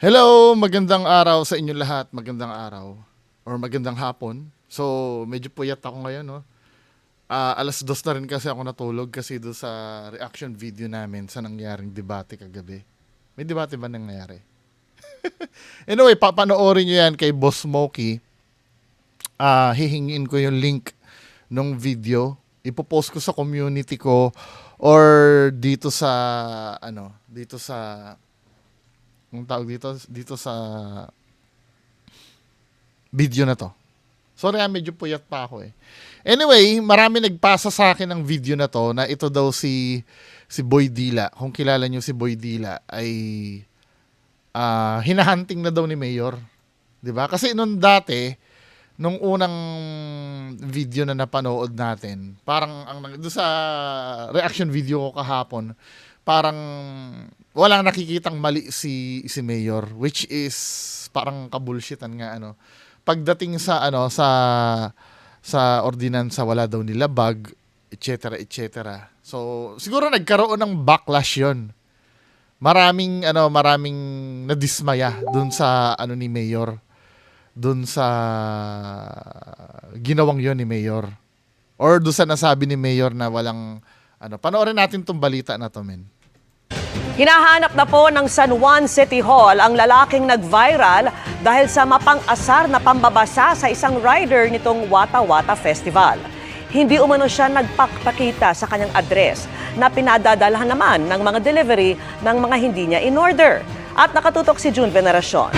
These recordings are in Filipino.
Hello, magandang araw sa inyo lahat. Magandang araw or magandang hapon. So, medyo puyat ako ngayon, no? Alas 2 na rin kasi ako natulog kasi doon sa reaction video namin sa nangyaring debate kagabi. May debate ba nangyari? Anyway, papanoorin nyo yan kay Boss Smokey. Hihingin ko yung link ng video. Ipopost ko sa community ko or dito sa dito sa ang tawag dito sa video na to. Sorry, medyo puyat pa ako eh. Anyway, marami nagpasa sa akin ng video na to na ito daw si Boy Dila. Kung kilala niyo si Boy Dila ay hinahunting na daw ni Mayor. 'Di ba? Kasi nung dati, nung unang video na napanood natin, parang doon sa reaction video ko kahapon, parang walang nakikitang mali si Mayor, which is parang kabulshitan nga pagdating sa sa ordinansa wala daw nilabag, etc. etc. So siguro nagkaroon ng backlash 'yon. Maraming nadismaya doon sa ni Mayor, doon sa ginawang 'yon ni Mayor, or doon sa nasabi ni Mayor na walang panoorin natin tong balita na to, men. Hinahanap na po ng San Juan City Hall ang lalaking nag-viral dahil sa mapang-asar na pambabasa sa isang rider nitong Wata Wata Festival. Hindi umano siya nagpakita sa kanyang address na pinadadalhan naman ng mga delivery ng mga hindi niya in-order. At nakatutok si June Veneracion.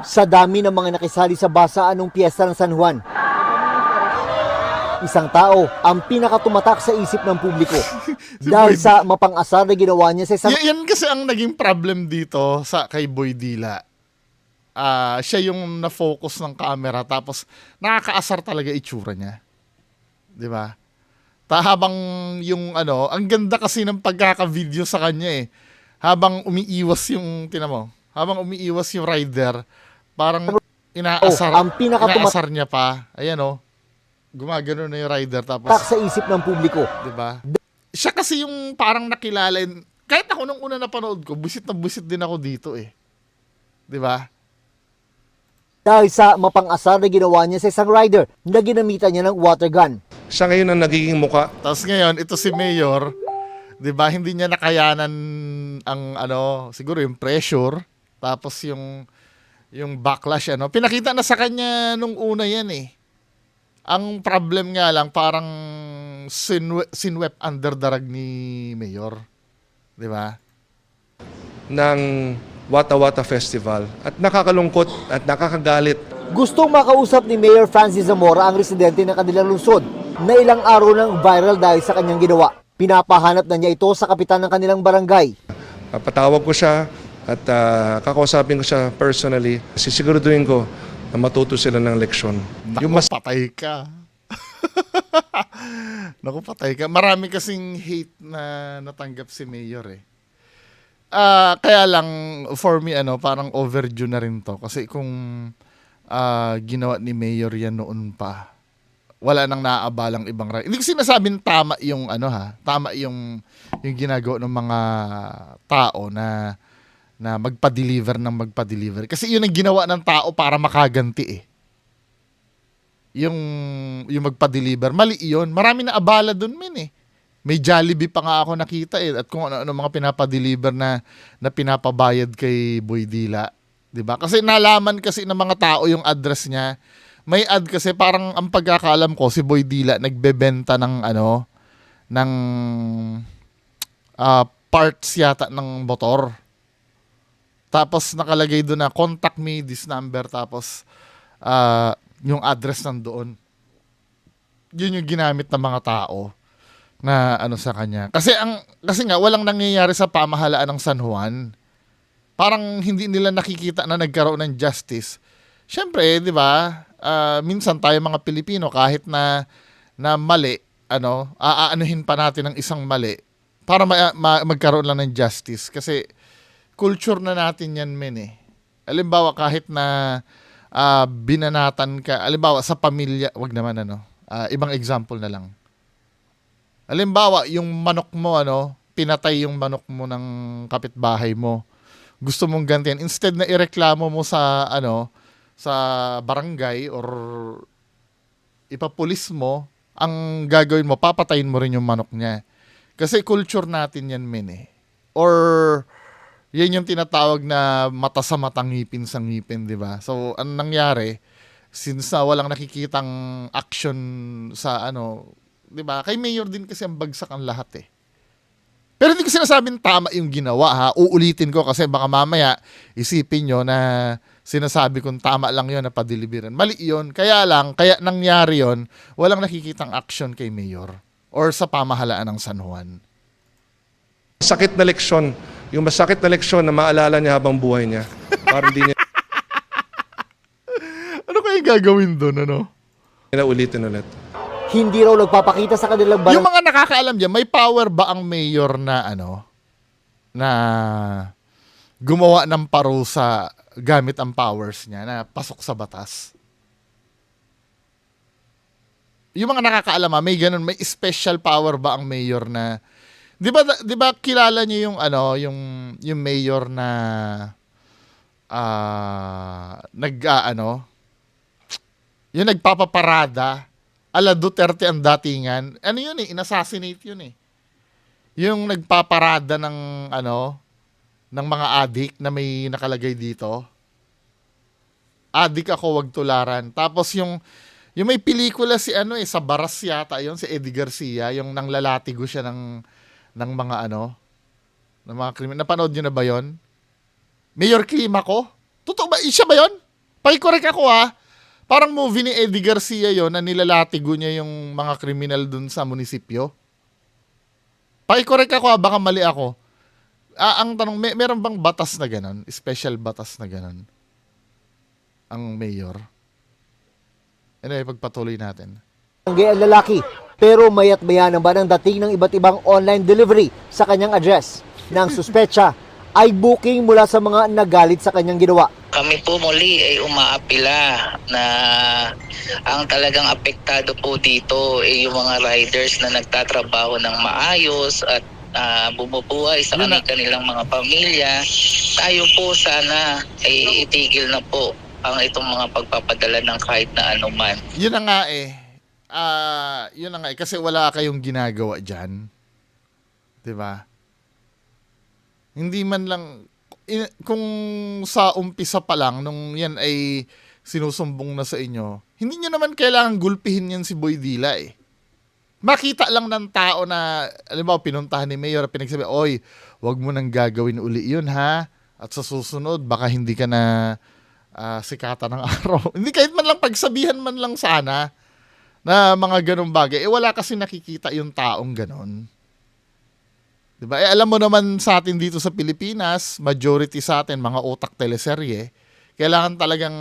Sa dami ng mga nakisali sa basa anong piyesta ng San Juan, isang tao ang pinakatumatak sa isip ng publiko dahil sa mapang-asar na ginawa niya sa isang... Yan kasi ang naging problem dito kay Boy Dila. Siya yung na-focus ng camera tapos nakakaasar talaga itsura niya. 'Di ba? Habang yung ang ganda kasi ng pagkaka-video sa kanya eh. Habang umiiwas yung habang umiiwas yung rider, parang inaasar niya pa. Ayan gumagano na yung rider tapos sa isip ng publiko. 'Di ba? Siya kasi yung parang nakilala. Kahit ako nung una napanood ko, busit na busit din ako dito eh. 'Di ba? Dahil sa mapang-asar na ginawa niya sa isang rider na ginamitan niya ng water gun. Siya ngayon ang nagiging muka. Tapos ngayon, ito si Mayor, 'di ba? Hindi niya nakayanan ang siguro yung pressure, tapos yung backlash Pinakita na sa kanya nung una 'yan eh. Ang problem nga lang, parang sinwep under the rug ni Mayor. 'Di ba? Ng Wata Wata Festival. At nakakalungkot at nakakagalit. Gustong makausap ni Mayor Francis Zamora ang residente ng kanilang lungsod na ilang araw nang viral dahil sa kanyang ginawa. Pinapahanap na niya ito sa kapitan ng kanilang barangay. Patawag ko siya at kakausapin ko siya personally. Sisiguraduhin ko na matuto sila ng leksyon. Patay ka. Naku, patay ka. Marami kasing hate na natanggap si Mayor eh. Kaya lang, for me, parang overdue na rin to. Kasi kung ginawa ni Mayor yan noon pa, wala nang naaabalang ibang rider. Hindi ko sinasabing tama yung tama yung ginagawa ng mga tao na magpa-deliver ng magpa-deliver. Kasi yun ang ginawa ng tao para makaganti eh. Yung magpa-deliver, mali yun. Marami na abala dun, men eh. May Jollibee pa nga ako nakita eh. At kung ano mga pinapa-deliver na pinapabayad kay Boy Dila. 'Di ba? Kasi nalaman kasi ng mga tao yung address niya. May ad kasi, parang ang pagkakaalam ko, si Boy Dila nagbebenta ng ng parts yata ng motor. Tapos nakalagay doon na contact me this number, tapos yung address nandoon. Yun yung ginamit ng mga tao na sa kanya. Kasi nga walang nangyayari sa pamahalaan ng San Juan. Parang hindi nila nakikita na nagkaroon ng justice. Syempre, 'di ba? Minsan tayo mga Pilipino, kahit na mali, aanuhin pa natin ng isang mali para magkaroon lang ng justice. Kasi culture na natin 'yan, men eh. Halimbawa, kahit na binanatan ka, halimbawa sa pamilya, wag naman ibang example na lang. Halimbawa, yung manok mo pinatay yung manok mo ng kapitbahay mo. Gusto mong gantihan. Instead na ireklamo mo sa, sa barangay or ipapulis mo, ang gagawin mo, papatayin mo rin yung manok niya. Kasi culture natin yan, men eh. Or, yan yung tinatawag na mata sa matang, ngipin sa ngipin, di ba? So, ang nangyari, since walang nakikitang action sa di ba? Kay Mayor din kasi ang bagsak ang lahat eh. Pero hindi ko sinasabing tama yung ginawa ha. Uulitin ko kasi baka mamaya isipin nyo na sinasabi kong tama lang yun na padeliveran. Mali yun. Kaya nangyari yun, walang nakikitang action kay Mayor or sa pamahalaan ng San Juan. Sakit na leksyon. Yung masakit na leksyon na maalala niya habang buhay niya. Para hindi niya Ano kaya gagawin doon, ulitin ulit. Hindi raw nagpapakita sa kanilang Yung mga nakakaalam dyan, may power ba ang mayor na na gumawa ng parusa gamit ang powers niya na pasok sa batas? Yung mga nakakaalam, may ganun, may special power ba ang mayor na 'di ba kilala niyo yung yung mayor na yung nagpapaparada ala Duterte ang datingan. Ano yun eh, inassassinate yun eh. Yung nagpaparada ng ng mga adik na may nakalagay dito. Adik ako, wag tularan. Tapos yung may pelikula si sa Baras yata yun, si Eddie Garcia, yung nanglalatigo siya ng mga ng mga krimen. Napanood niyo na ba yun? Mayor Climaco? Totoo ba? Siya ba yun? Pakicorrect ako ha. Parang movie ni Eddie Garcia yon na nilalatigo niya yung mga kriminal dun sa munisipyo. Pakicorrect ako ha, baka mali ako. Ang tanong, meron bang batas na ganon? Special batas na ganon? Ang mayor? Anyway, pagpatuloy natin. ang lalaki. Pero mayat maya naman ang dating ng iba't ibang online delivery sa kanyang address. Nang suspecha ay booking mula sa mga nagalit sa kanyang ginawa. Kami po muli ay umaapila na ang talagang apektado po dito ay yung mga riders na nagtatrabaho ng maayos at bumubuhay sa kanilang mga pamilya. Tayo po sana ay itigil na po ang itong mga pagpapadala ng kahit na anuman. Yun na nga eh. Yun na nga eh. Kasi wala kayong ginagawa dyan. Diba? Hindi man lang, kung sa umpisa pa lang, nung yan ay sinusumbong na sa inyo, hindi nyo naman kailangan gulpihin yan si Boy Dila eh. Makita lang ng tao na, alam mo, pinuntahan ni Mayor, pinagsabi, oy, wag mo nang gagawin uli yun ha. At sa susunod, baka hindi ka na sikatan ng araw. Hindi kahit man lang pagsabihan man lang sana na mga ganong bagay. Wala kasi nakikita yung taong ganon. Diba? Alam mo naman sa atin dito sa Pilipinas, majority sa atin, mga otak teleserye, kailangan talagang,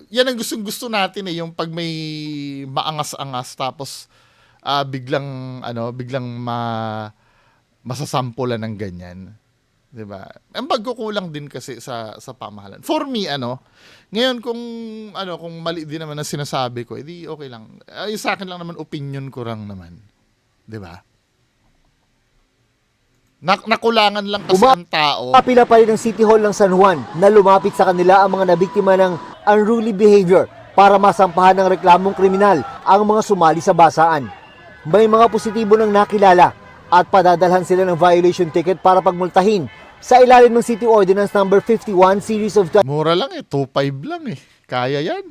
yan ang gustong-gusto natin eh, yung pag may maangas-angas, tapos biglang masasampulan ng ganyan. Diba? Ang pagkukulang din kasi sa pamahalan. For me, ngayon kung mali din naman ang sinasabi ko, edi okay lang. Sa akin lang naman, opinion ko lang naman. Diba? Nakulangan lang kasi ang tao. Apila pa rin ng City Hall ng San Juan na lumapit sa kanila ang mga nabiktima ng unruly behavior para masampahan ng reklamong kriminal ang mga sumali sa basaan. May mga positibo nang nakilala at padadalhan sila ng violation ticket para pagmultahin sa ilalim ng City Ordinance number 51 series of Mura lang eh, 2.5 lang eh. Kaya yan.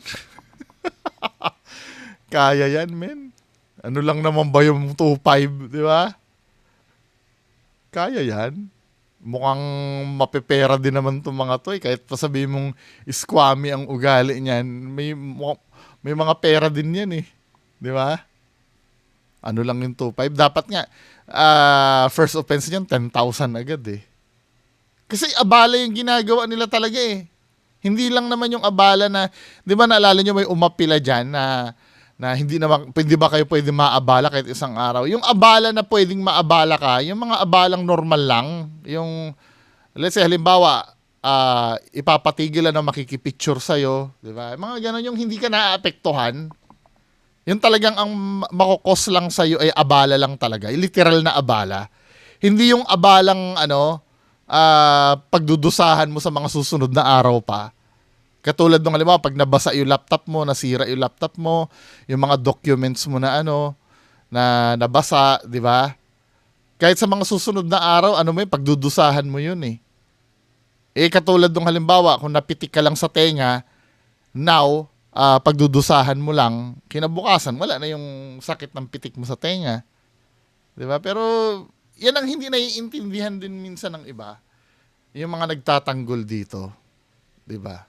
Kaya yan, men. Ano lang naman ba yung 2.5, di ba? Kaya yan. Mukhang mapepera din naman itong mga to eh. Kahit pa sabihin mong squammy ang ugali niyan, may mga pera din yan eh. Di ba? Ano lang yung 2.5? Dapat nga, first offense niyan, 10,000 agad eh. Kasi abala yung ginagawa nila talaga eh. Hindi lang naman yung abala na, di ba naalala nyo may umapila dyan na hindi ba kayo pwede maabala kahit isang araw. Yung abala na pwedeng maabala ka, yung mga abalang normal lang, yung, let's say, halimbawa, ipapatigil na makikipicture sa'yo, di ba? Mga ganon yung hindi ka naaapektuhan. Yung talagang ang makokos lang sa'yo ay abala lang talaga. Literal na abala. Hindi yung abalang pagdudusahan mo sa mga susunod na araw pa. Katulad nung halimbawa, pag nabasa yung laptop mo, nasira yung laptop mo, yung mga documents mo na na nabasa, di ba? Kahit sa mga susunod na araw, pagdudusahan mo yun eh. Katulad nung halimbawa, kung napitik ka lang sa tenga, now, pagdudusahan mo lang, kinabukasan, wala na yung sakit ng pitik mo sa tenga. Di ba? Pero, yan ang hindi naiintindihan din minsan ng iba. Yung mga nagtatanggol dito. Di ba?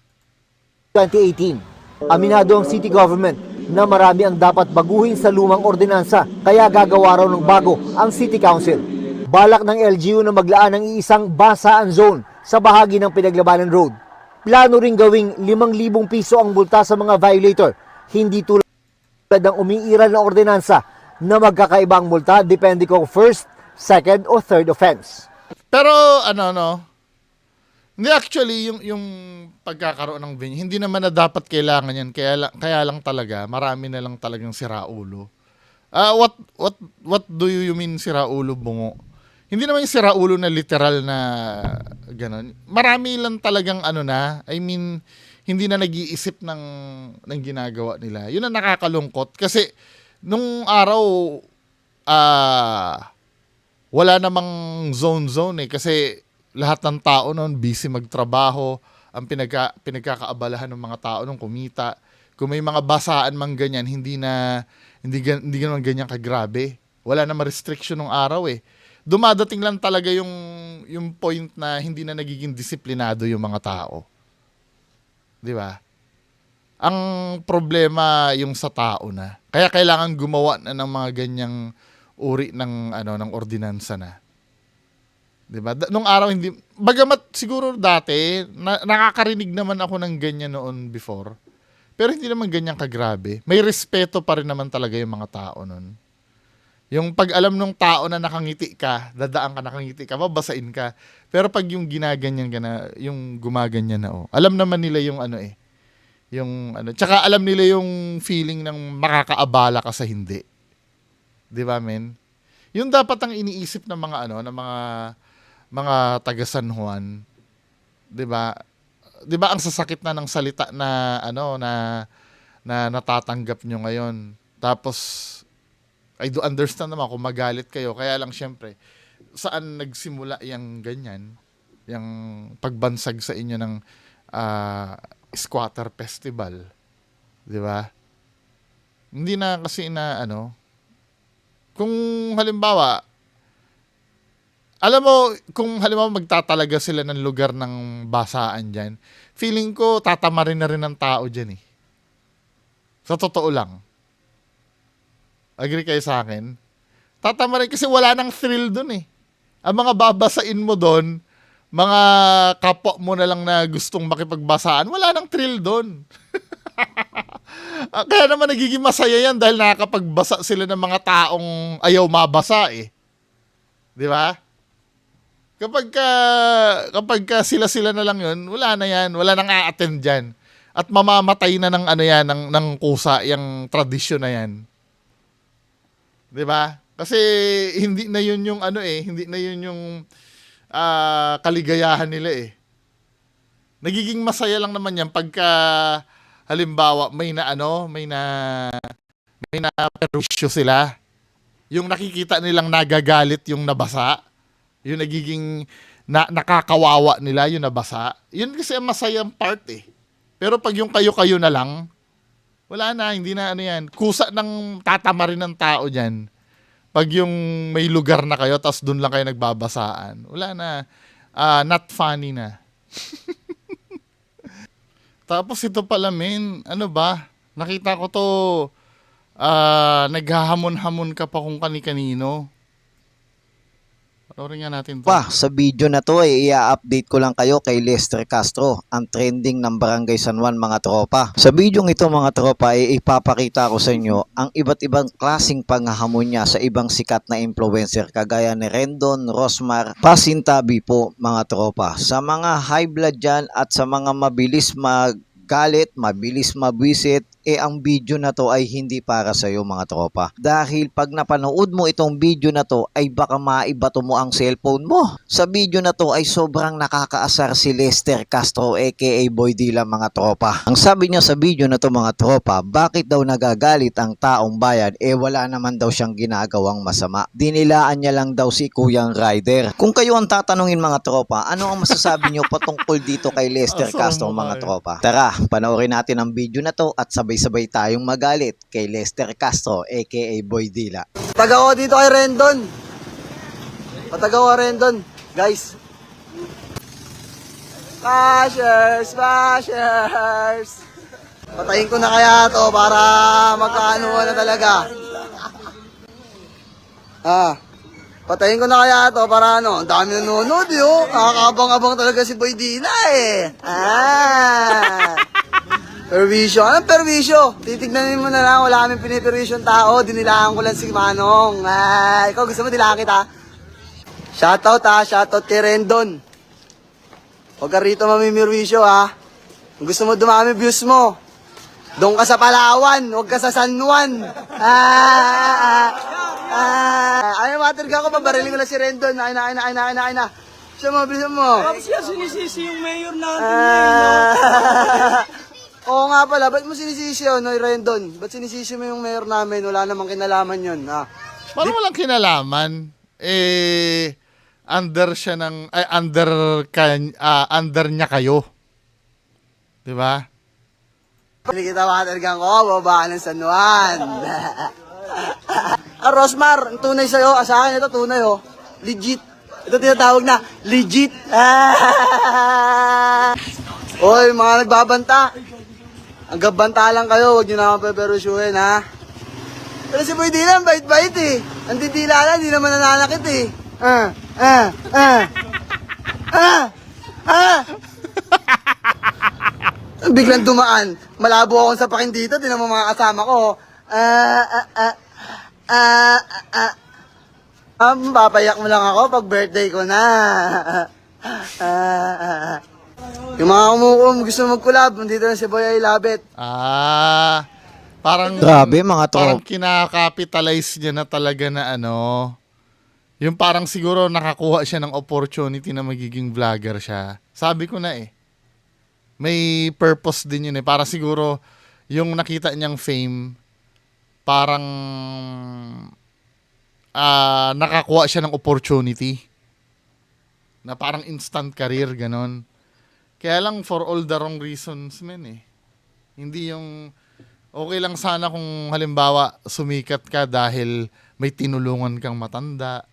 2018, aminado ang city government na marami ang dapat baguhin sa lumang ordinansa kaya gagawa raw ng bago ang City Council. Balak ng LGU na maglaan ng iisang basaan zone sa bahagi ng Pinaglabanan Road. Plano ring gawing 5,000 piso ang multa sa mga violator, hindi tulad ng umiiral na ordinansa na magkakaiba ang multa depende kung first, second o third offense. Pero hindi, actually yung pagkakaroon ng venue, hindi naman na dapat kailangan yan. Kaya lang talaga, marami na lang talagang siraulo. What do you mean siraulo, Bungo? Hindi naman yung siraulo na literal na gano'n. Marami lang talagang hindi na nag-iisip ng ginagawa nila. Yun ang nakakalungkot. Kasi nung araw, wala namang zone eh. Kasi lahat ng tao noon busy magtrabaho, ang pinagkakaabalahan ng mga tao noon kumita. Kung may mga basaan mang ganyan, hindi naman ganyan kagrabe. Wala namang restriction ng araw eh. Dumadating lang talaga yung point na hindi na nagiging disiplinado yung mga tao. 'Di ba? Ang problema yung sa tao na. Kaya kailangan gumawa na ng mga ganyang uri ng ordinansa na. 'Di ba? Nung araw hindi, bagamat siguro dati nakakarinig naman ako ng ganyan noon before. Pero hindi naman ganyan kagrabe. May respeto pa rin naman talaga yung mga tao noon. Yung pag alam nung tao na nakangiti ka, dadaan ka, nakangiti ka, babasain ka. Pero pag yung ginaganyan ka na, yung gumaganyan na alam naman nila yung tsaka alam nila yung feeling ng makakaabala ka sa hindi. 'Di ba, men? Yung dapat ang iniisip ng mga mga taga San Juan, 'di ba? 'Di ba ang sasakit na ng salita na na natatanggap nyo ngayon. Tapos I do understand naman kung magalit kayo, kaya lang syempre saan nagsimula yung ganyan, yung pagbansag sa inyo ng squatter festival, 'di ba? Hindi na kasi kung halimbawa, alam mo, kung halimbawa magtatalaga sila ng lugar ng basaan dyan, feeling ko tatamarin na rin ng tao dyan eh. Sa totoo lang. Agree kayo sa akin? Tatamarin kasi wala nang thrill dun eh. Ang mga babasain mo dun, mga kapwa mo na lang na gustong makipagbasaan, wala nang thrill dun. Kaya naman nagiging masaya yan dahil nakakapagbasa sila ng mga taong ayaw mabasa eh. Di ba? Kapag sila na lang yun, wala na yan. Wala nang a-attend dyan. At mamamatay na ng kusa, yung tradisyon na yan. 'Di ba? Kasi hindi na yun yung hindi na yun yung kaligayahan nila eh. Nagiging masaya lang naman yan pagka halimbawa may perwisyo sila. Yung nakikita nilang nagagalit yung nabasa, yung nagiging nakakawawa nila yung nabasa. Yun kasi ang masayang part eh. Pero pag yung kayo-kayo na lang, wala na, hindi na yan. Kusa ng tatama rin ng tao dyan. Pag yung may lugar na kayo, tapos dun lang kayo nagbabasaan. Wala na. Not funny na. Tapos ito pala, men. Ano ba? Nakita ko to, naghahamon-hamon ka pa kung kani-kanino. Panoorin nga natin to. Sa video na to ay i-update ko lang kayo kay Lester Castro, ang trending ng Barangay San Juan mga tropa. Sa video ito mga tropa ay ipapakita ko sa inyo ang iba't ibang klaseng panghahamon niya sa ibang sikat na influencer kagaya ni Rendon, Rosmar, Pasintabi po mga tropa. Sa mga high blood dyan at sa mga mabilis magalit, mabilis mabwisit, ang video na to ay hindi para sa iyo mga tropa. Dahil pag napanood mo itong video na to ay baka maibato mo ang cellphone mo. Sa video na to ay sobrang nakakaasar si Lester Castro aka Boy Dila mga tropa. Ang sabi niya sa video na to mga tropa, bakit daw nagagalit ang taong bayan wala naman daw siyang ginagawang masama. Dinilaan niya lang daw si Kuyang Rider. Kung kayo ang tatanungin mga tropa, ano ang masasabi niyo patungkol dito kay Lester Castro mga tropa? Tara, panoorin natin ang video na to at sabay-sabay tayong magalit kay Lester Castro aka Boy Dila. Pataga ko dito kay Rendon. Pataga ko Rendon. Guys. Bashers! Bashers! Patayin ko na kaya to para magkaano na talaga. Patayin ko na kaya to para ano, ang dami nanonood yo. Nakakabang-abang talaga si Boy Dila eh. Perwisyo. Anong perwisyo? Titignan mo na lang, wala kaming piniperwisyon tao. Dinilaan ko lang si Manong. Ikaw gusto mo dilaan kita? Shoutout shoutout kay Rendon. Huwag ka rito mamimirwisyo ha. Kung gusto mo dumami views mo, doon ka sa Palawan, huwag ka sa San Juan. Ay, matirga ko, pabariling ko lang si Rendon. Ay na. Bisa mo. Tapos siya sinisisi yung mayor natin Oo nga pala, ba't mo sinisisi yun, Noy Rendon? Ba't sinisisi mo yung mayor namin? Wala namang kinalaman yun, ha? Parang walang kinalaman. Under niya kayo. 'Di ba? Hindi kita matirgan ko, babaan ng San Juan. Rosmar, ang tunay sa'yo, sa akin ito tunay legit. Ito tinatawag na legit. Oy, mga nagbabanta. Ang gabanta lang kayo, huwag nyo na akong peperusyuhin, ha? Pero si Boy Dila, ang bait-bait eh. Ang titila lang, hindi naman nananakit eh. Biglang dumaan. Malabo akong sapakin dito, di naman mga kasama ko. Papayak mo lang ako pag birthday ko na. Yung mga kumukum gusto mag-collab, nandito na si Boy I Love It. Parang Grabe mga parang tropa. kinakapitalize niya na talaga na ano. Yung parang siguro nakakuha siya ng opportunity na magiging vlogger siya. Sabi ko na may purpose din yun Para siguro yung nakita niyang fame, parang nakakuha siya ng opportunity. Na parang instant career, ganon. Kaya lang for all the wrong reasons, men Hindi yung, okay lang sana kung halimbawa sumikat ka dahil may tinulungan kang matanda.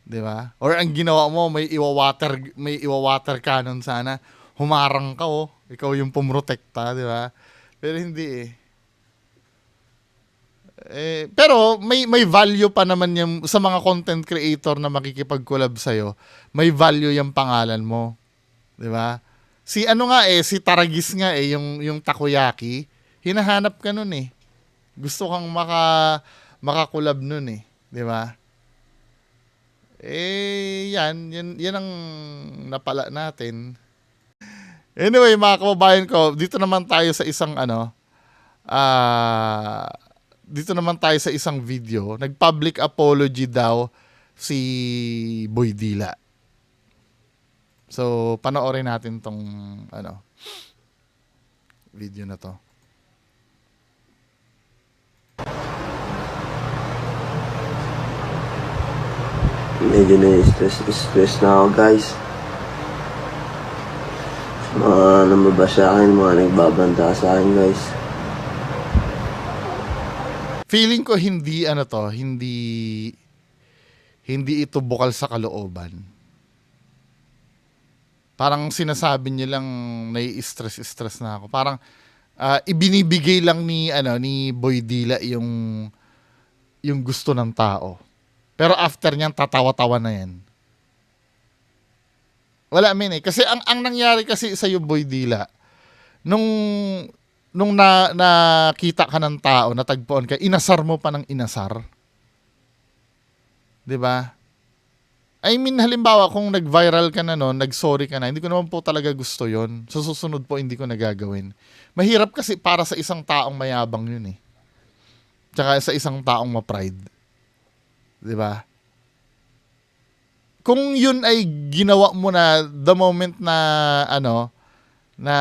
'Di ba? Or ang ginawa mo, may iwa-water cannon sana. Humarang ka ikaw yung pumrotekta, 'di ba? Pero hindi pero may value pa naman yung sa mga content creator na makikipag-collab sa'yo. May value yung pangalan mo. 'Di ba? Si si Taragis nga yung takoyaki, hinahanap ka nun Gusto kang makakulab nun 'di ba? Yan ang napala natin. Anyway, mga kababayan ko, dito naman tayo sa isang video. Nag-public apology daw si Boy Dila. So, panoorin natin tong video na to. Medyo na-stress na ako guys. Mga namaba sa akin, mga nagbabanta sa akin guys. Feeling ko hindi ito bukal sa kalooban. Parang sinasabi niya lang nai-stress na ako. Parang ibinibigay lang ni Boy Dila yung gusto ng tao. Pero after niyan tatawa-tawa na yan. Wala kasi ang nangyari kasi sa Boy Dila nung nakita ka ng tao, natagpuan ka, inasar mo pa ng inasar. 'Di ba? I mean, halimbawa, kung nag-viral ka na noon, nag-sorry ka na, hindi ko naman po talaga gusto yon. Sa susunod po, hindi ko nagagawin. Mahirap kasi para sa isang taong mayabang yun eh. Tsaka sa isang taong ma-pride. Diba? Kung yun ay ginawa mo na the moment na, ano, na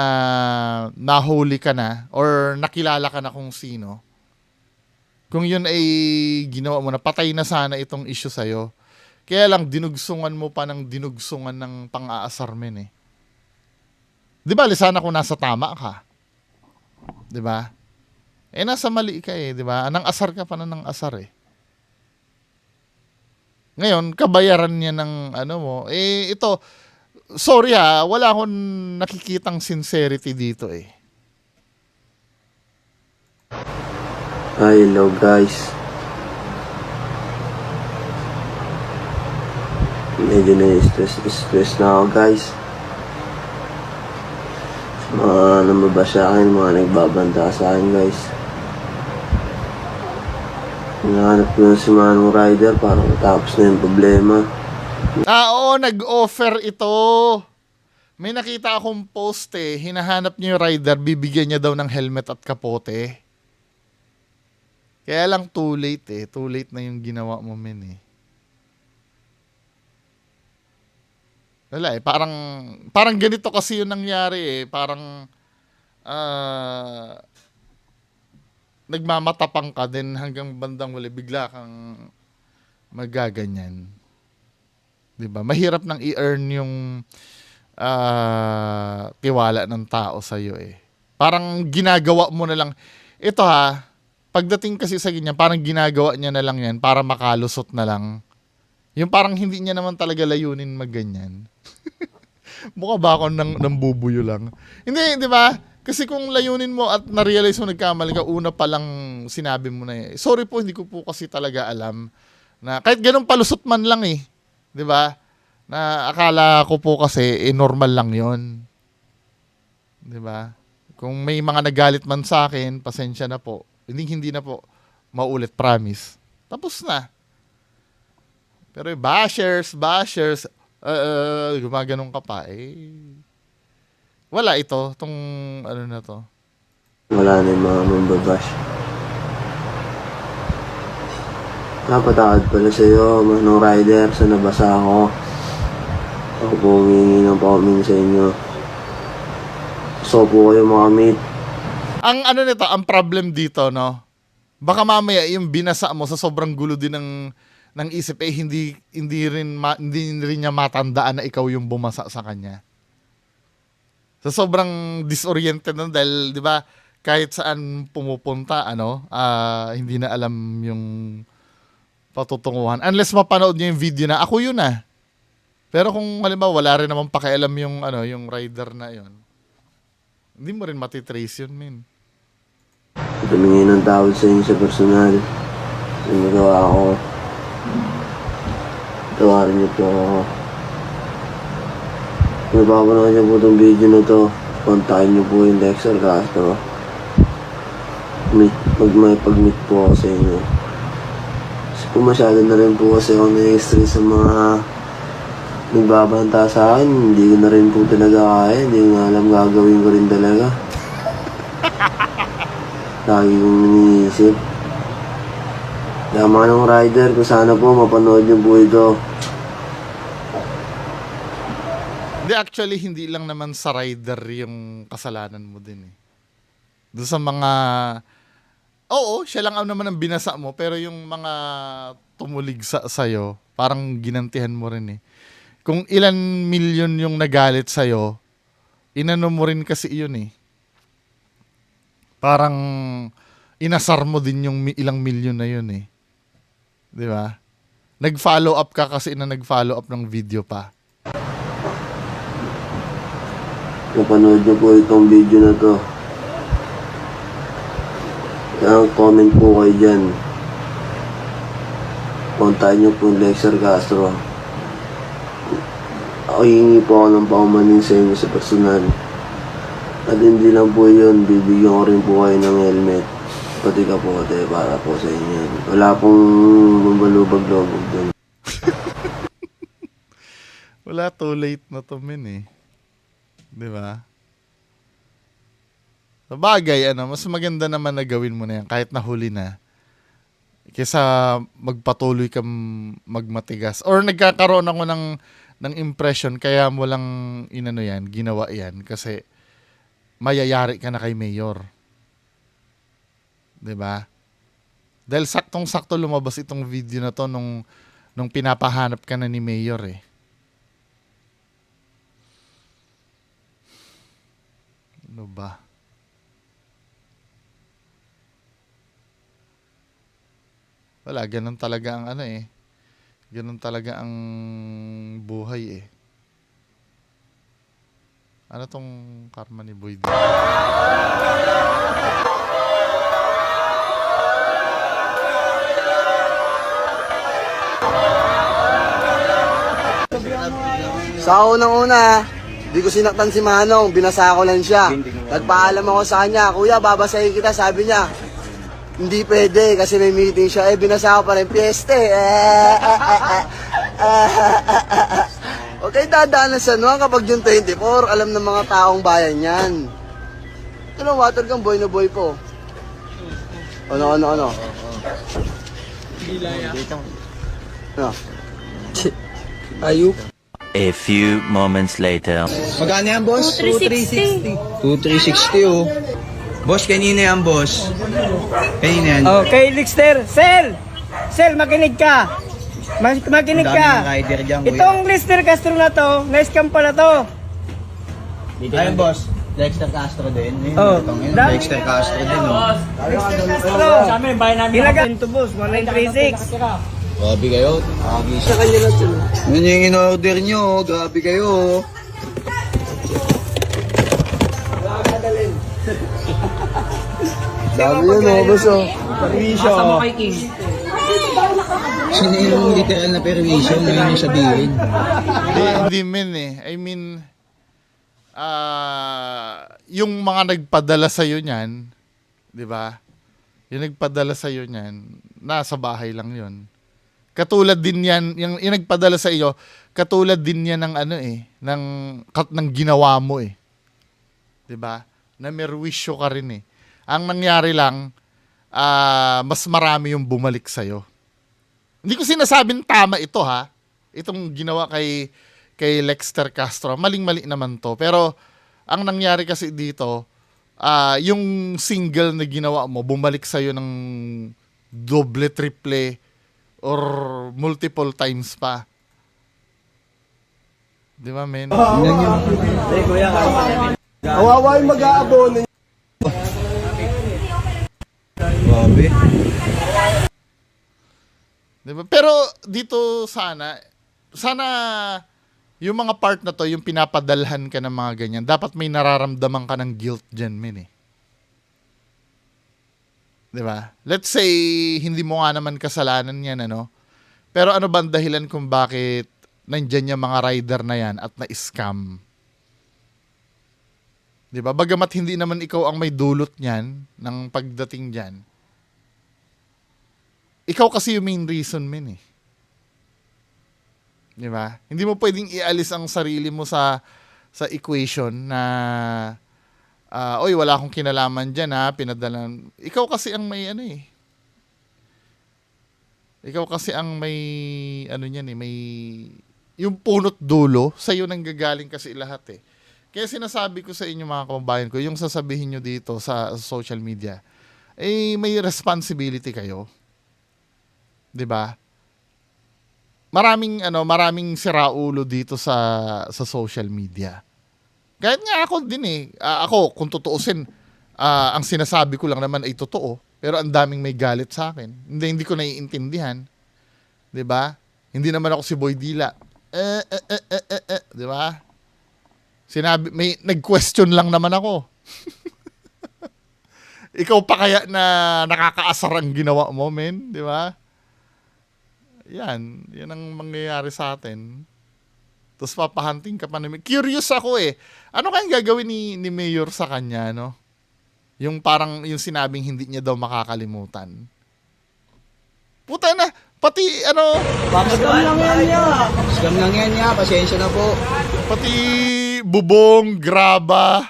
nahuli ka na, or nakilala ka na kung sino, kung yun ay ginawa mo na, patay na sana itong issue sa'yo. Kaya lang, dinugsungan mo pa ng dinugsungan ng pang-aasar men eh. Di ba, sana kung nasa tama ka. Di ba? Eh, nasa mali ka eh, di ba? Nang asar ka pa na ng asar eh. Ngayon, kabayaran niya ng ano mo. Eh, ito, sorry ha, wala akong nakikitang sincerity dito eh. Hi, hello guys. Medyo na-stress na ako guys. Mga namabas sa akin, mga nagbabanta sa akin guys. Hinahanap ko na si Manong Rider para matapos na yung problema. Oo, nag-offer ito. May nakita akong post eh. Hinahanap niya yung rider, bibigyan niya daw ng helmet at kapote. Kaya lang too late eh. Too late na yung ginawa mo men eh. Wala eh. Parang ganito kasi yung nangyari eh. Parang nagmamatapang ka din hanggang bandang huli bigla kang magaganyan. 'Di ba? Mahirap nang i-earn yung tiwala ng tao sa iyo eh. Parang ginagawa mo na lang ito ha. Pagdating kasi sa ganyan, parang ginagawa niya na lang 'yan para makalusot na lang. Yung parang hindi niya naman talaga layunin magganyan. Mukha ba ako ng bubuyo lang? Hindi, 'di ba? Kasi kung layunin mo at na-realize mo nagkamali ka, una pa lang sinabi mo na eh. Sorry po, hindi ko po kasi talaga alam. Na kahit ganun palusot man lang eh. 'Di ba? Na akala ko po kasi normal lang 'yon. 'Di ba? Kung may mga nagalit man sa akin, pasensya na po. Hindi na po maulit, promise. Tapos na. Pero bashers, gumaganon ka pa eh. Wala ito, tong ano na to. Wala na yung mga mambabash. Napatawad pala sa'yo, Manong Rider, sa nabasa ako. Ako po humingi ng paumin sa inyo. So po kayo makamit. Ang ano nito, ang problem dito, no? Baka mamaya yung binasa mo sa sobrang gulo din ng isip eh hindi rin niya matandaan na ikaw yung bumasa sa kanya. Sa sobrang disoriented na dahil 'di ba kahit saan pumupunta hindi na alam yung patutunguhan unless mapanood niyo yung video na ako yun ah. Pero kung halimbawa wala rin naman pakialam yung yung rider na yon. Hindi mo rin matitrace yun, min. Tumingin ng tawad sa inyo sa personal. Yung nagawa ko. Tawarin niyo po ako. Kung napapanood niyo po itong video na to, kontakin niyo po yung Lexer Castro. May pag-meet po ako sa inyo. Kasi po masyado na rin po kasi ako na-stress sa mga nagbabanta sa akin. Hindi ko na rin po talaga kaya. Hindi ko na alam gagawin ko rin talaga. Lagi kong iniisip. Kaya Manong Rider, kung sana po mapanood niyo po ito. Actually, hindi lang naman sa rider yung kasalanan mo din eh. Doon sa mga... Oo, siya lang naman ang binasa mo, pero yung mga tumulig sa'yo, parang ginantihan mo rin eh. Kung ilan milyon yung nagalit sa'yo, inano mo rin kasi yun eh. Parang inasar mo din yung ilang milyon na yun eh. Di ba? Nag-follow up ka kasi nag-follow up ng video pa. Napanood niyo po itong video na to. Kaya comment po kayo dyan. Kontakin niyo po yung Lexer Castro. Ako hihingi po ako ng paumanin sa inyo sa personal. At hindi lang po yun, bibigyan ko rin po kayo ng helmet. Pati kapote para po sa inyo. Wala pong mabalubag-lubog dun. Wala, too late na to, men eh. Di ba? Sabagay, mas maganda naman na gawin mo na yan kahit nahuli na. Kaysa magpatuloy kang magmatigas. Or nagkakaroon ako ng impression kaya mo lang ginawa yan. Kasi mayayari ka na kay Mayor. 'Di ba? Dahil saktong-sakto lumabas itong video na to nung pinapahanap ka na ni Mayor eh. Ano ba? Wala, ganun talaga ang ganun talaga ang buhay eh. Ano tong karma ni Boy? Sa unang-una, di ko sinaktan si Manong, binasa ko lang siya. Nagpaalam ako sa kanya, kuya, babasahin kita, sabi niya. Hindi pwede kasi may meeting siya. Binasa ko pa rin, piyeste. Okay, dadaan na sa kapag yung 24, alam ng mga taong bayan yan. Ito water kang boy na boy po. Ano? Dilaya. Ano? Ayup. A few moments later. Magkano yan, boss? 2,360. 2,360, oh. Boss, kanina yan, boss. Kanina yan. Okay, Lister. Sel, makinig ka. Makinig ka. Rider dyan, kuya. Itong Lister Castro na to, na-scam pala to. Ayun, boss. Dexter Castro din. Oh, Dexter Castro din, oh. Castro. Sa amin, bayan namin. Ilagay ito, boss. 1936. Grabe kayo. Sa kanya lang sila. Yun yung in-order nyo, oh. Grabe kayo, oh. Dami yun, boss, oh. Permission. Asa mo kay King? Sino yung literal na permission? Ngayon yung sabihin. Hindi men eh. I mean, yung mga nagpadala sa'yo niyan, di ba? Yung nagpadala sa'yo niyan, nasa bahay lang yun. Katulad din yan, yung nagpadala sa iyo, katulad din yan ng ng ginawa mo eh. 'Di ba? Na merwisyo ka rin eh. Ang nangyari lang, mas marami yung bumalik sa iyo. Hindi ko sinasabing tama ito ha. Itong ginawa kay Lexter Castro, maling-mali naman to. Pero ang nangyari kasi dito, yung single na ginawa mo, bumalik sa iyo ng doble, triple, or multiple times pa. Di ba, men? Kawawa yung mag-aabono. Grabe. Di ba? Pero dito sana yung mga part na to, yung pinapadalhan ka ng mga ganyan, dapat may nararamdaman ka ng guilt dyan, men eh. Di ba? Let's say, hindi mo nga naman kasalanan yan, Pero ano ba ang dahilan kung bakit nandyan yung mga rider na yan at na-scam? Di ba? Bagamat hindi naman ikaw ang may dulot niyan ng pagdating dyan. Ikaw kasi yung main reason, men eh. Di ba? Hindi mo pwedeng ialis ang sarili mo sa equation na oy, wala akong kinalaman dyan pinadalan. Ikaw kasi ang may Ikaw kasi ang may may yung punot dulo, sa'yo nang gagaling kasi lahat eh. Kaya sinasabi ko sa inyo mga kababayan ko, yung sasabihin nyo dito sa social media, may responsibility kayo. 'Di ba? Maraming siraulo dito sa social media. Kahit nga ako din eh. Ako, kung tutuusin, ang sinasabi ko lang naman ay totoo. Pero ang daming may galit sa akin. Hindi ko naiintindihan. 'Di ba? Hindi naman ako si Boy Dila. 'Di ba? Nag-question lang naman ako. Ikaw pa kaya na nakakaasar ang ginawa mo, men? 'Di ba? Yan ang mangyayari sa atin. Tapos papahanting ka pa namin. Curious ako eh. Ano kayang gagawin ni Mayor sa kanya, Yung parang yung sinabing hindi niya daw makakalimutan. Puta na, Pati ano, Scam lang yan niya, pasensya na po. pati bubong, graba.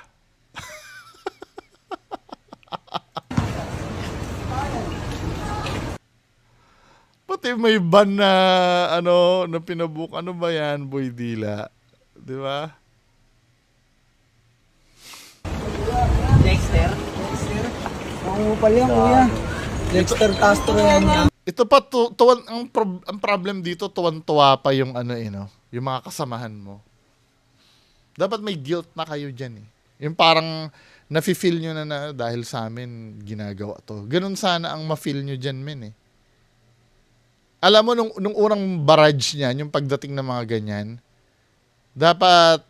Pati may ban na ano, na pinabook. Ano ba yan, Boy Dila? 'Di ba? Ang upal yan, kuya. Dexter Castro yan niya. Ito pa ang problem dito, tuwan-tuwa pa yung ano no, yung mga kasamahan mo. Dapat may guilt na kayo diyan eh. Yung parang nafi-feel nyo na dahil sa amin ginagawa to. Ganun sana ang ma-feel nyo diyan, men eh. Alam mo nung unang barrage niyan, yung pagdating ng mga ganyan, dapat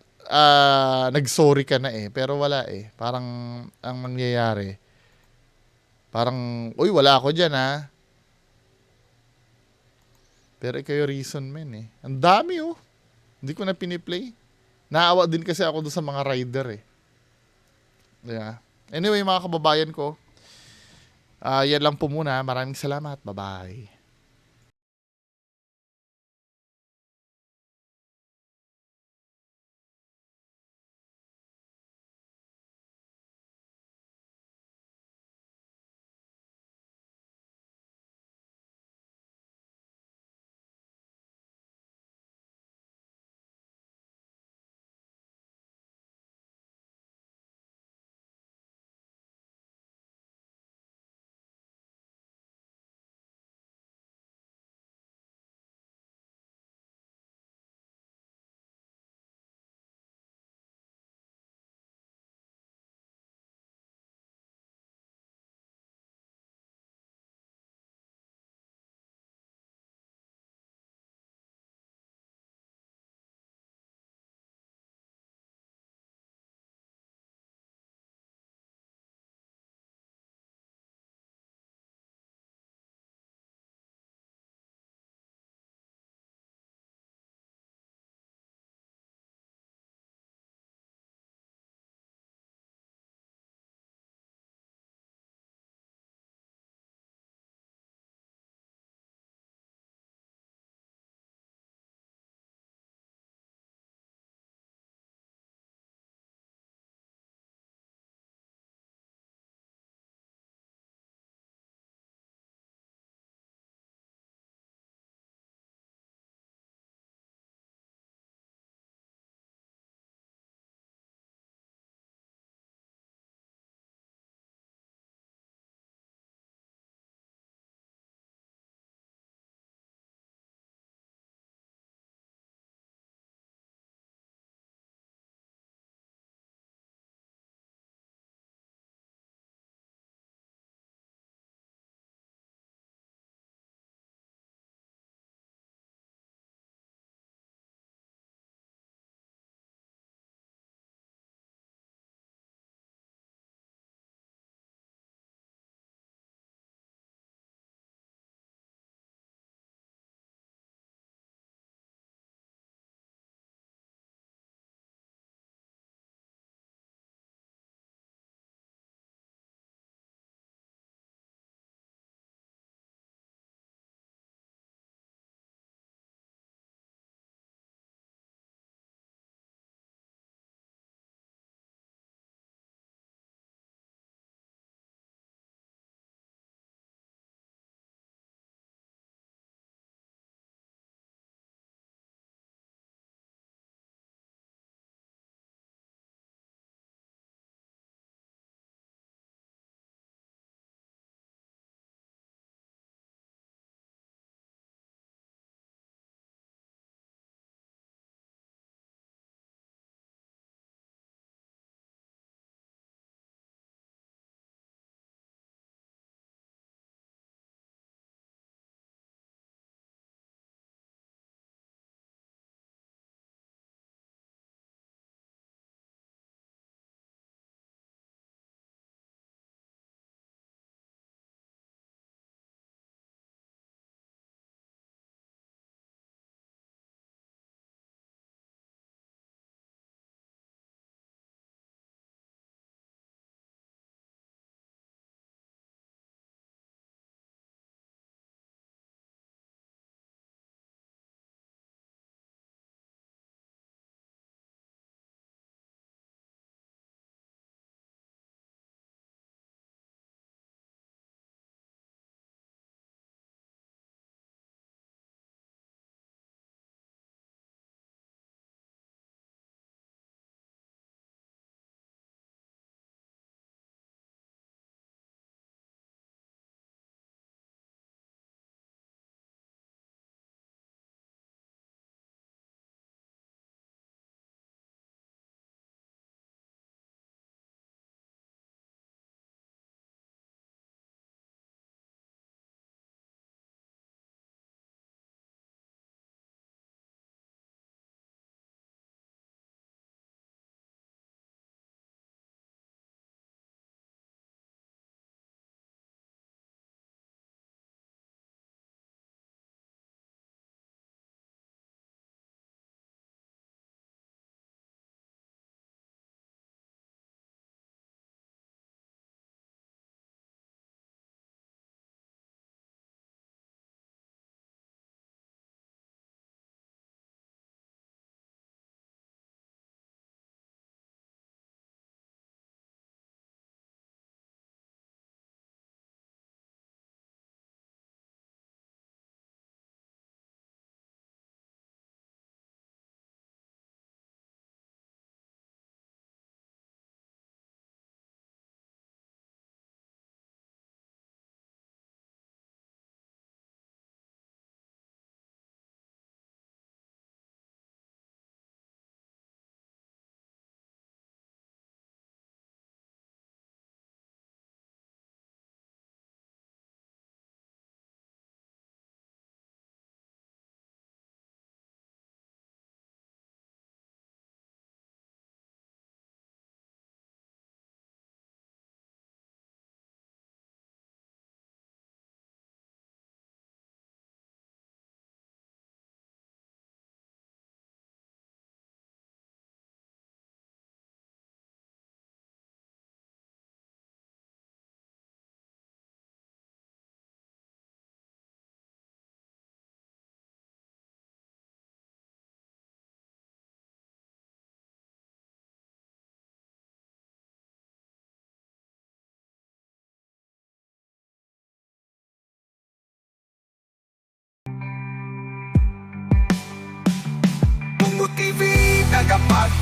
nag-sorry ka na eh, pero wala eh. Parang ang mangyayari, parang, uy, wala ako diyan ha. Pero kayo reason, men eh. Ang dami oh. Hindi ko na piniplay. Naawa din kasi ako doon sa mga rider eh. Yeah. Anyway, mga kababayan ko, yan lang po muna. Maraming salamat. Bye-bye.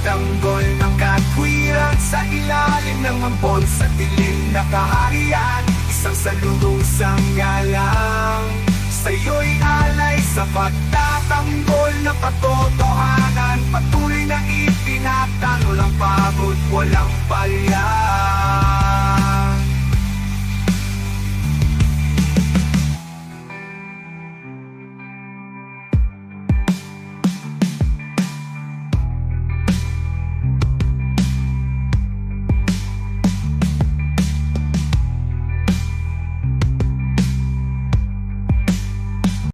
Tanggol ng katwiran sa ilalim ng ambon sa dilim na kaharian. Isang salubong sang galang, sa'yo'y alay sa pagtatanggol na katotohanan. Patuloy na ipinatano lang pagod, walang palya.